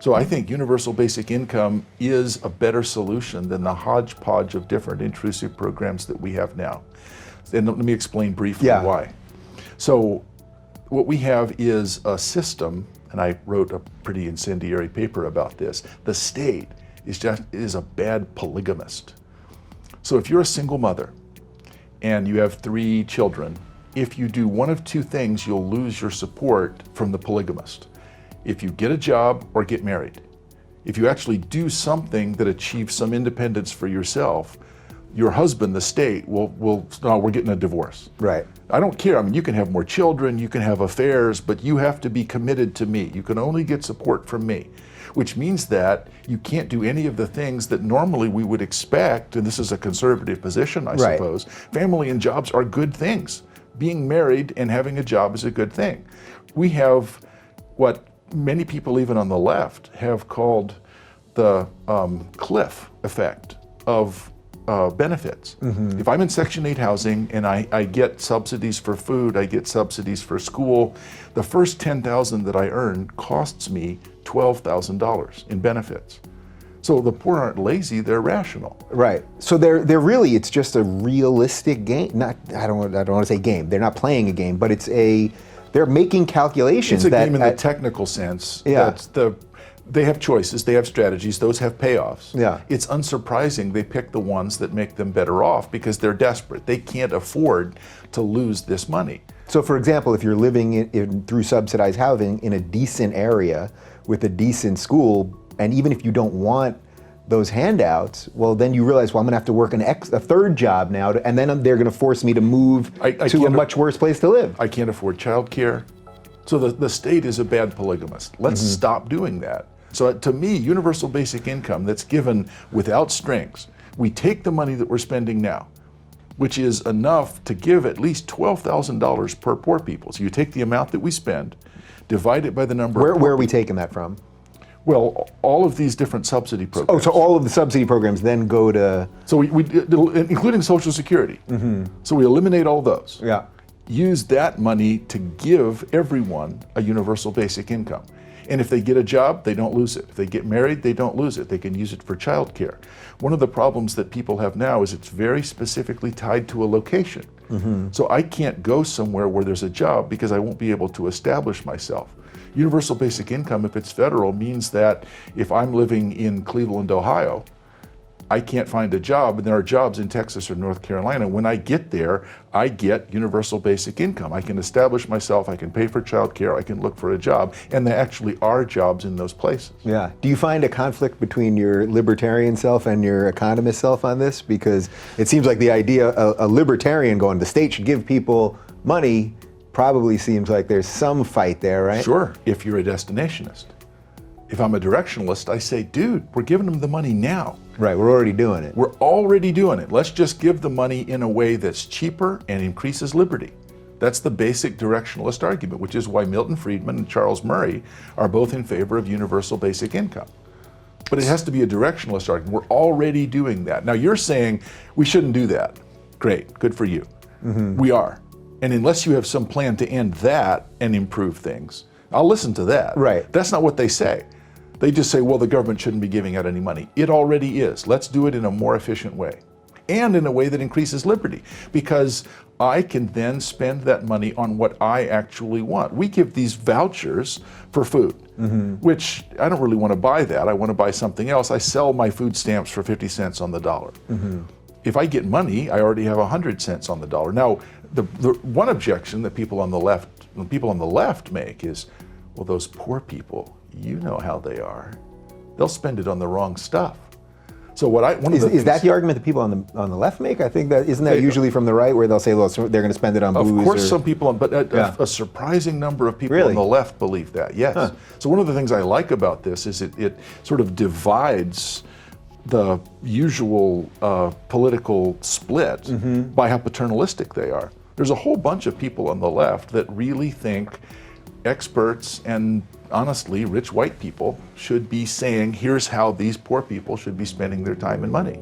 So I think universal basic income is a better solution than the hodgepodge of different intrusive programs that we have now. And let me explain briefly why. So what we have is a system, and I wrote a pretty incendiary paper about this. The state is a bad polygamist. So if you're a single mother and you have 3 children, if you do one of 2 things, you'll lose your support from the polygamist. If you get a job or get married. If you actually do something that achieves some independence for yourself, your husband, the state, will no, we're getting a divorce. Right. I don't care. I mean, you can have more children, you can have affairs, but you have to be committed to me. You can only get support from me, which means that you can't do any of the things that normally we would expect, and this is a conservative position, I suppose. Family and jobs are good things. Being married and having a job is a good thing. We have what many people, even on the left, have called the cliff effect of benefits. If I'm in Section 8 housing and I get subsidies for food, I get subsidies for school, the first $10,000 that I earn costs me $12,000 in benefits. So the poor aren't lazy, they're rational. Right. So they're really, it's just a realistic game. I don't want to say game. They're not playing a game, but they're making calculations. It's a game in the technical sense. Yeah. They have choices, they have strategies, those have payoffs. Yeah. It's unsurprising they pick the ones that make them better off because they're desperate. They can't afford to lose this money. So for example, if you're living through subsidized housing in a decent area with a decent school, and even if you don't want those handouts, well, then you realize, well, I'm gonna have to work a 3rd job now, and then they're gonna force me to move to a much worse place to live. I can't afford childcare. So the state is a bad polygamist. Let's stop doing that. So to me, universal basic income that's given without strings, we take the money that we're spending now, which is enough to give at least $12,000 per poor people. So you take the amount that we spend, divide it by the number of Where are we taking that from? Well, all of these different subsidy programs. Oh, so all of the subsidy programs then go to... So we including Social Security. So we eliminate all those. Yeah. Use that money to give everyone a universal basic income. And if they get a job, they don't lose it. If they get married, they don't lose it. They can use it for childcare. One of the problems that people have now is it's very specifically tied to a location. So I can't go somewhere where there's a job because I won't be able to establish myself. Universal basic income, if it's federal, means that if I'm living in Cleveland, Ohio, I can't find a job, and there are jobs in Texas or North Carolina. When I get there, I get universal basic income. I can establish myself, I can pay for childcare, I can look for a job, and there actually are jobs in those places. Yeah. Do you find a conflict between your libertarian self and your economist self on this? Because it seems like the idea, a libertarian going, the state should give people money, probably seems like there's some fight there, right? Sure, if you're a destinationist. If I'm a directionalist, I say, dude, we're giving them the money now. Right, we're already doing it. We're already doing it. Let's just give the money in a way that's cheaper and increases liberty. That's the basic directionalist argument, which is why Milton Friedman and Charles Murray are both in favor of universal basic income. But it has to be a directionalist argument. We're already doing that. Now you're saying we shouldn't do that. Great, good for you. We are. And unless you have some plan to end that and improve things, I'll listen to that. Right. That's not what they say. They just say, well, the government shouldn't be giving out any money. It already is. Let's do it in a more efficient way. And in a way that increases liberty, because I can then spend that money on what I actually want. We give these vouchers for food, which I don't really want to buy that. I want to buy something else. I sell my food stamps for 50 cents on the dollar. If I get money, I already have 100 cents on the dollar. Now, the one objection that people on the left make is, well, those poor people, you know how they are. They'll spend it on the wrong stuff. So is that the argument that people on the left make? I think that isn't that usually from the right, where they'll say, well, they're going to spend it on booze. Of course, some people, but a surprising number of people on the left believe that. Yes. So one of the things I like about this is it sort of divides the usual political split by how paternalistic they are. There's a whole bunch of people on the left that really think experts and honestly rich white people should be saying, here's how these poor people should be spending their time and money.